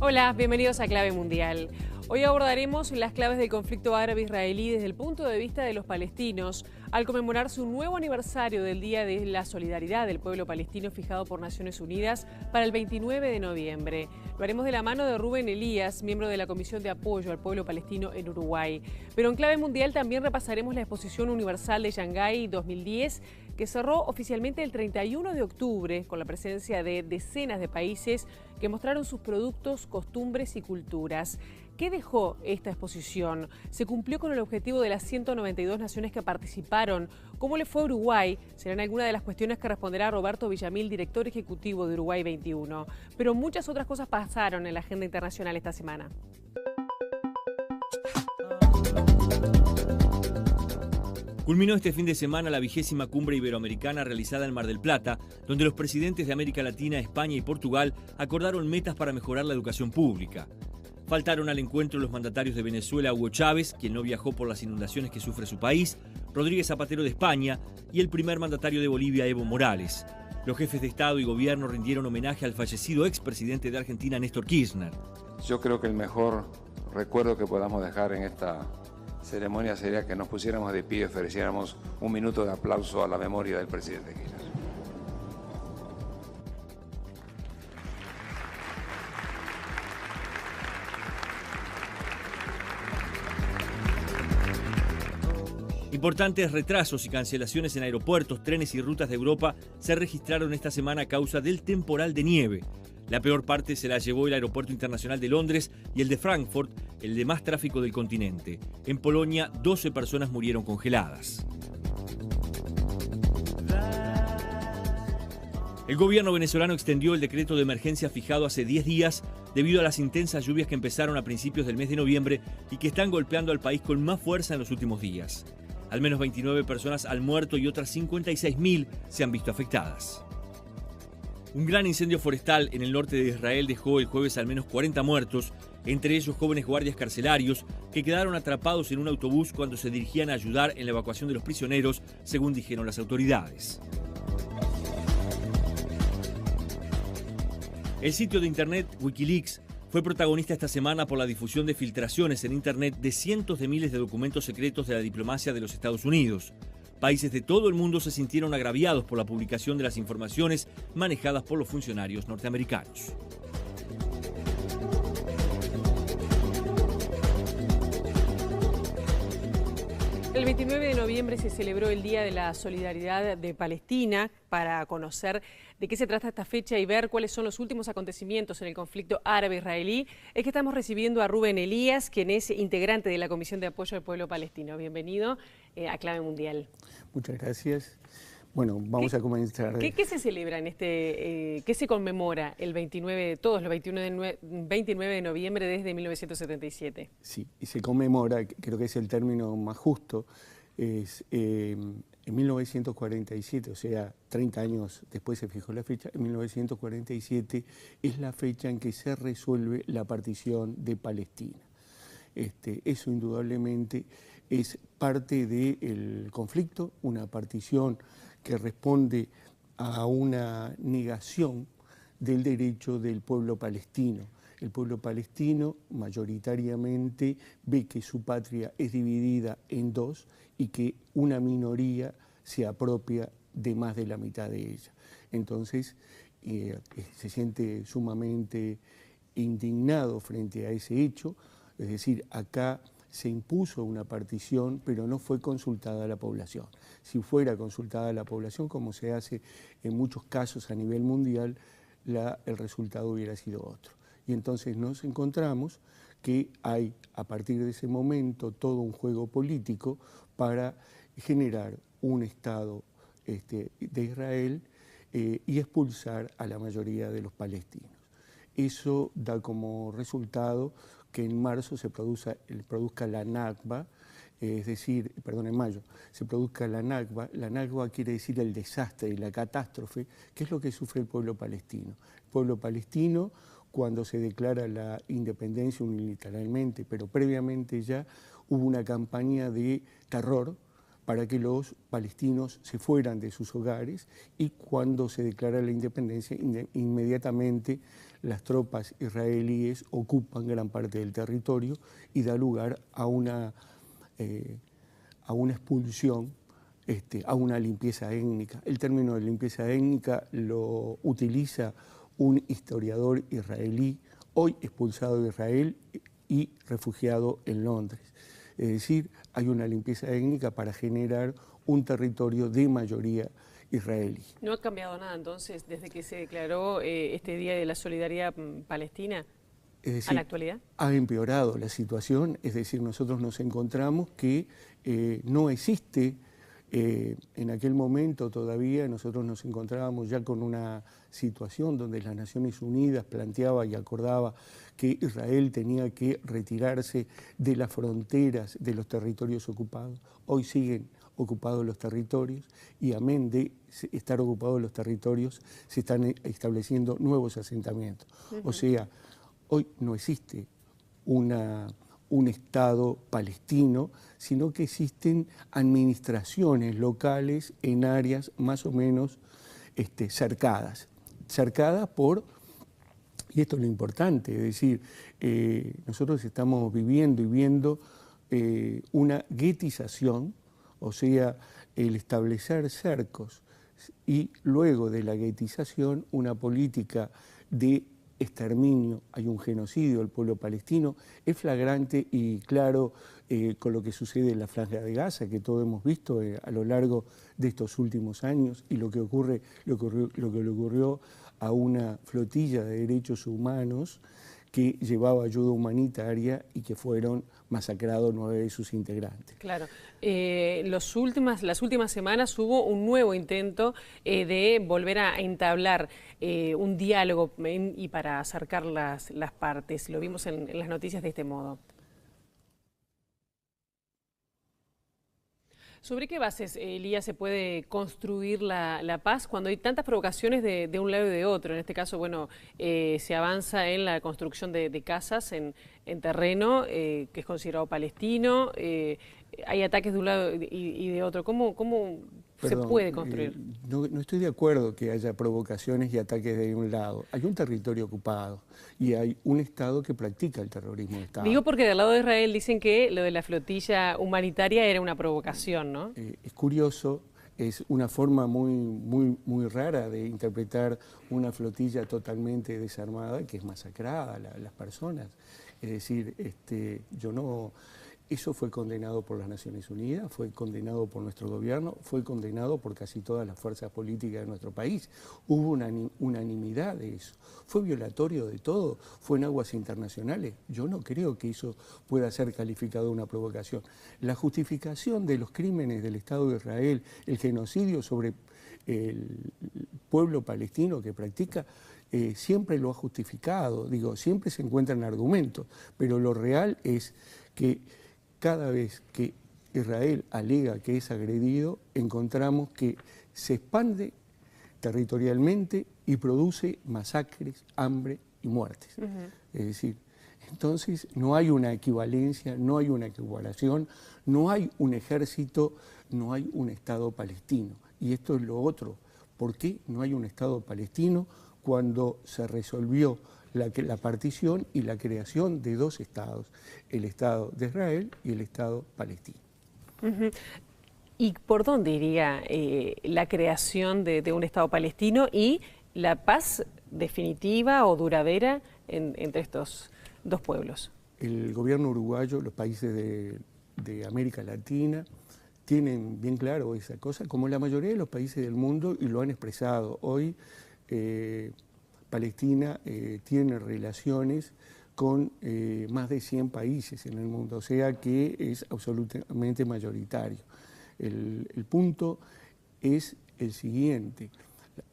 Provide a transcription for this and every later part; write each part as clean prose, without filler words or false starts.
Hola, bienvenidos a Clave Mundial. Hoy abordaremos las claves del conflicto árabe-israelí desde el punto de vista de los palestinos, al conmemorar su nuevo aniversario del Día de la Solidaridad del pueblo palestino fijado por Naciones Unidas para el 29 de noviembre. Lo haremos de la mano de Rubén Elías, miembro de la Comisión de Apoyo al Pueblo Palestino en Uruguay. Pero en Clave Mundial también repasaremos la Exposición Universal de Shanghái 2010, que cerró oficialmente el 31 de octubre con la presencia de decenas de países que mostraron sus productos, costumbres y culturas. ¿Qué dejó esta exposición? ¿Se cumplió con el objetivo de las 192 naciones que participaron? ¿Cómo le fue a Uruguay? Serán algunas de las cuestiones que responderá Roberto Villamil, director ejecutivo de Uruguay 21. Pero muchas otras cosas pasaron en la agenda internacional esta semana. Culminó este fin de semana la 20ª Cumbre Iberoamericana realizada en Mar del Plata, donde los presidentes de América Latina, España y Portugal acordaron metas para mejorar la educación pública. Faltaron al encuentro los mandatarios de Venezuela, Hugo Chávez, quien no viajó por las inundaciones que sufre su país, Rodríguez Zapatero de España y el primer mandatario de Bolivia, Evo Morales. Los jefes de Estado y Gobierno rindieron homenaje al fallecido expresidente de Argentina, Néstor Kirchner. Yo creo que el mejor recuerdo que podamos dejar en esta ceremonia sería que nos pusiéramos de pie y ofreciéramos un minuto de aplauso a la memoria del presidente Kirchner. Importantes retrasos y cancelaciones en aeropuertos, trenes y rutas de Europa se registraron esta semana a causa del temporal de nieve. La peor parte se la llevó el Aeropuerto Internacional de Londres y el de Frankfurt, el de más tráfico del continente. En Polonia, 12 personas murieron congeladas. El gobierno venezolano extendió el decreto de emergencia fijado hace 10 días debido a las intensas lluvias que empezaron a principios del mes de noviembre y que están golpeando al país con más fuerza en los últimos días. Al menos 29 personas han muerto y otras 56.000 se han visto afectadas. Un gran incendio forestal en el norte de Israel dejó el jueves al menos 40 muertos, entre ellos jóvenes guardias carcelarios que quedaron atrapados en un autobús cuando se dirigían a ayudar en la evacuación de los prisioneros, según dijeron las autoridades. El sitio de internet Wikileaks fue protagonista esta semana por la difusión de filtraciones en internet de cientos de miles de documentos secretos de la diplomacia de los Estados Unidos. Países de todo el mundo se sintieron agraviados por la publicación de las informaciones manejadas por los funcionarios norteamericanos. El 29 de noviembre se celebró el Día de la Solidaridad de Palestina. Para conocer de qué se trata esta fecha y ver cuáles son los últimos acontecimientos en el conflicto árabe-israelí, es que estamos recibiendo a Rubén Elías, quien es integrante de la Comisión de Apoyo al Pueblo Palestino. Bienvenido a Clave Mundial. Muchas gracias. Bueno, vamos a comenzar. ¿Qué se celebra en qué se conmemora el 29, todos los 29 de noviembre desde 1977? Sí, y se conmemora, creo que es el término más justo, es en 1947, o sea, 30 años después se fijó la fecha, en 1947 es la fecha en que se resuelve la partición de Palestina. Eso indudablemente es parte del conflicto, una partición que responde a una negación del derecho del pueblo palestino. El pueblo palestino mayoritariamente ve que su patria es dividida en dos y que una minoría se apropia de más de la mitad de ella. Entonces se siente sumamente indignado frente a ese hecho, es decir, acá se impuso una partición, pero no fue consultada a la población. Si fuera consultada a la población, como se hace en muchos casos a nivel mundial, el resultado hubiera sido otro. Y entonces nos encontramos que hay, a partir de ese momento, todo un juego político para generar un Estado de Israel y expulsar a la mayoría de los palestinos. Eso da como resultado que en marzo se produzca la Nakba, es decir, perdón, en mayo, se produzca la Nakba. La Nakba quiere decir el desastre y la catástrofe, que es lo que sufre el pueblo palestino. El pueblo palestino, cuando se declara la independencia unilateralmente, pero previamente ya hubo una campaña de terror para que los palestinos se fueran de sus hogares, y cuando se declara la independencia, inmediatamente las tropas israelíes ocupan gran parte del territorio y da lugar a una expulsión, a una limpieza étnica. El término de limpieza étnica lo utiliza un historiador israelí, hoy expulsado de Israel y refugiado en Londres. Es decir, hay una limpieza étnica para generar un territorio de mayoría israelí. ¿No ha cambiado nada entonces desde que se declaró este Día de la Solidaridad Palestina a la actualidad? Ha empeorado la situación, es decir, nosotros nos encontramos que no existe. En aquel momento todavía nosotros nos encontrábamos ya con una situación donde las Naciones Unidas planteaba y acordaba que Israel tenía que retirarse de las fronteras de los territorios ocupados. Hoy siguen ocupados los territorios y, amén de estar ocupados los territorios, se están estableciendo nuevos asentamientos. O sea, hoy no existe un Estado palestino, sino que existen administraciones locales en áreas más o menos cercadas por, y esto es lo importante, es decir, nosotros estamos viviendo y viendo una guetización, o sea, el establecer cercos y luego de la guetización una política de exterminio, hay un genocidio del pueblo palestino, es flagrante y claro con lo que sucede en la Franja de Gaza, que todos hemos visto a lo largo de estos últimos años, y lo que le ocurrió a una flotilla de derechos humanos que llevaba ayuda humanitaria y que fueron masacrados 9 de sus integrantes. Claro. Las últimas semanas hubo un nuevo intento de volver a entablar un diálogo y para acercar las partes. Lo vimos en las noticias de este modo. ¿Sobre qué bases, Elías, se puede construir la paz cuando hay tantas provocaciones de un lado y de otro? En este caso, bueno, se avanza en la construcción de casas en terreno que es considerado palestino, hay ataques de un lado y de otro. ¿Cómo se puede construir? No estoy de acuerdo que haya provocaciones y ataques de un lado. Hay un territorio ocupado y hay un Estado que practica el terrorismo de Estado. Digo porque del lado de Israel dicen que lo de la flotilla humanitaria era una provocación, ¿no? Es curioso, es una forma muy rara de interpretar una flotilla totalmente desarmada que es masacrada a las personas. Es decir, eso fue condenado por las Naciones Unidas, fue condenado por nuestro gobierno, fue condenado por casi todas las fuerzas políticas de nuestro país. Hubo una unanimidad de eso. Fue violatorio de todo, fue en aguas internacionales. Yo no creo que eso pueda ser calificado de una provocación. La justificación de los crímenes del Estado de Israel, el genocidio sobre el pueblo palestino que practica, siempre lo ha justificado, siempre se encuentran argumentos, pero lo real es que cada vez que Israel alega que es agredido, encontramos que se expande territorialmente y produce masacres, hambre y muertes. Es decir, entonces no hay una equivalencia, no hay una equiparación, no hay un ejército, no hay un Estado palestino. Y esto es lo otro. ¿Por qué no hay un Estado palestino cuando se resolvió la partición y la creación de dos estados, el Estado de Israel y el Estado palestino? ¿Y por dónde iría la creación de un Estado palestino y la paz definitiva o duradera entre estos dos pueblos? El gobierno uruguayo, los países de América Latina, tienen bien claro esa cosa, como la mayoría de los países del mundo, y lo han expresado. Hoy Palestina tiene relaciones con más de 100 países en el mundo, o sea que es absolutamente mayoritario. El punto es el siguiente: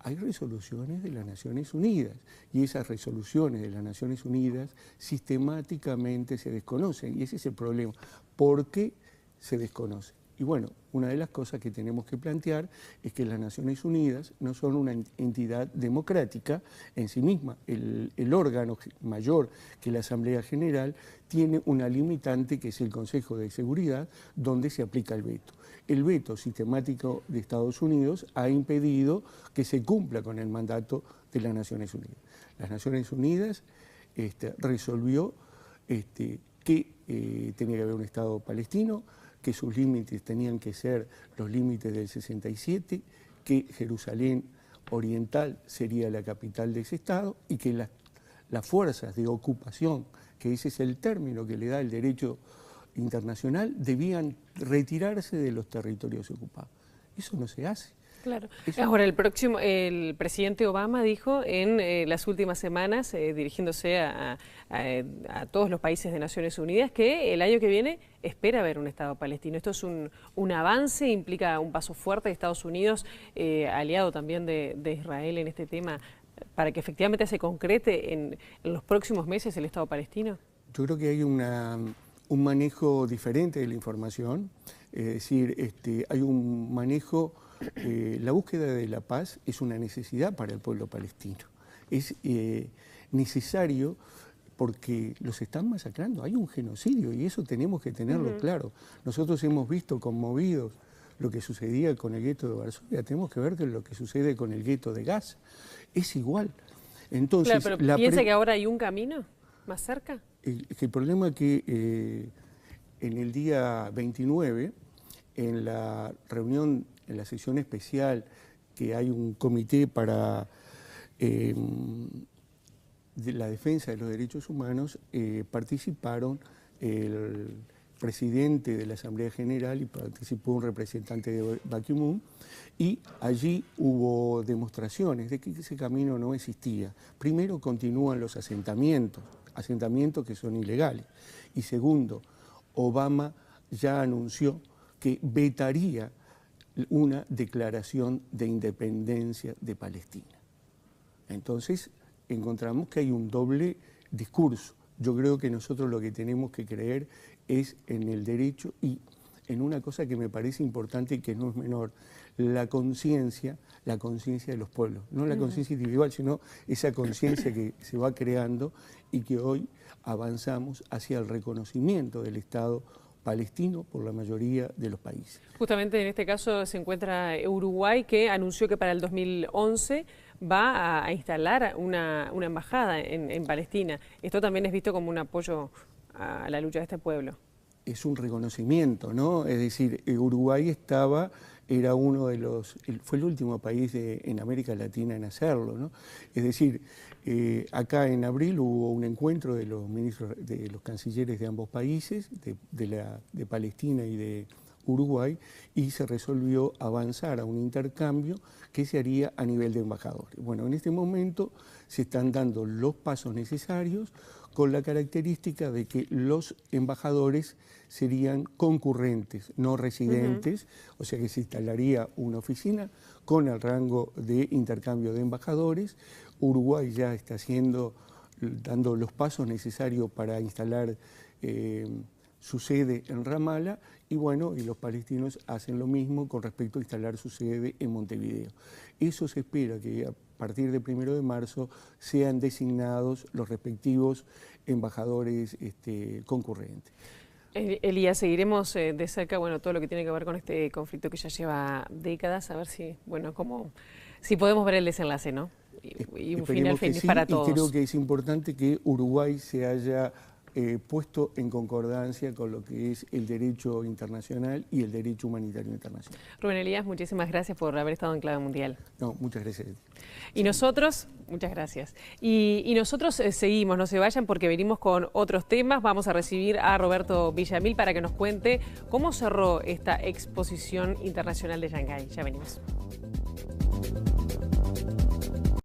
hay resoluciones de las Naciones Unidas y esas resoluciones de las Naciones Unidas sistemáticamente se desconocen, y ese es el problema. ¿Por qué se desconocen? Y bueno, una de las cosas que tenemos que plantear es que las Naciones Unidas no son una entidad democrática en sí misma. El órgano mayor que la Asamblea General tiene una limitante que es el Consejo de Seguridad, donde se aplica el veto. El veto sistemático de Estados Unidos ha impedido que se cumpla con el mandato de las Naciones Unidas. Las Naciones Unidas resolvió que tenía que haber un Estado palestino, que sus límites tenían que ser los límites del 67, que Jerusalén Oriental sería la capital de ese Estado y que las fuerzas de ocupación, que ese es el término que le da el derecho internacional, debían retirarse de los territorios ocupados. Eso no se hace. Claro. Ahora, el presidente Obama dijo en las últimas semanas, dirigiéndose a todos los países de Naciones Unidas, que el año que viene espera ver un Estado palestino. Esto es un avance, implica un paso fuerte de Estados Unidos, aliado también de Israel en este tema, para que efectivamente se concrete en los próximos meses el Estado palestino. Yo creo que hay un manejo diferente de la información, es decir, hay un manejo. La búsqueda de la paz es una necesidad para el pueblo palestino. Es necesario porque los están masacrando. Hay un genocidio y eso tenemos que tenerlo claro. Nosotros hemos visto conmovidos lo que sucedía con el gueto de Varsovia. Tenemos que ver lo que sucede con el gueto de Gaza. Es igual. Entonces, claro, pero ¿piensa que ahora hay un camino más cerca? El problema es que en el día 29, en la reunión, en la sesión especial, que hay un comité para de la defensa de los derechos humanos, participaron el presidente de la Asamblea General y participó un representante de Ban Ki-moon, y allí hubo demostraciones de que ese camino no existía. Primero, continúan los asentamientos que son ilegales, y segundo, Obama ya anunció que vetaría una declaración de independencia de Palestina. Entonces, encontramos que hay un doble discurso. Yo creo que nosotros lo que tenemos que creer es en el derecho y en una cosa que me parece importante y que no es menor, la conciencia de los pueblos, no la conciencia individual, sino esa conciencia que se va creando y que hoy avanzamos hacia el reconocimiento del Estado palestino por la mayoría de los países. Justamente en este caso se encuentra Uruguay, que anunció que para el 2011 va a instalar una embajada en Palestina. Esto también es visto como un apoyo a la lucha de este pueblo. Es un reconocimiento, ¿no? Es decir, Uruguay era uno de fue el último país en América Latina en hacerlo, ¿no? Es decir, acá en abril hubo un encuentro de los ministros, de los cancilleres de ambos países, de Palestina y de Uruguay, y se resolvió avanzar a un intercambio que se haría a nivel de embajadores. Bueno, en este momento se están dando los pasos necesarios con la característica de que los embajadores serían concurrentes, no residentes, o sea que se instalaría una oficina con el rango de intercambio de embajadores. Uruguay ya está dando los pasos necesarios para instalar su sede en Ramala, y bueno, y los palestinos hacen lo mismo con respecto a instalar su sede en Montevideo. Eso se espera que a partir del 1 de marzo sean designados los respectivos embajadores concurrentes. Elías, seguiremos de cerca todo lo que tiene que ver con este conflicto que ya lleva décadas, a ver si podemos ver el desenlace, ¿no? Y un final feliz para todos. Y creo que es importante que Uruguay se haya puesto en concordancia con lo que es el derecho internacional y el derecho humanitario internacional. Rubén Elías, muchísimas gracias por haber estado en Clave Mundial. No, muchas gracias. Y nosotros, muchas gracias. Y nosotros seguimos, no se vayan porque venimos con otros temas. Vamos a recibir a Roberto Villamil para que nos cuente cómo cerró esta exposición internacional de Shanghái. Ya venimos.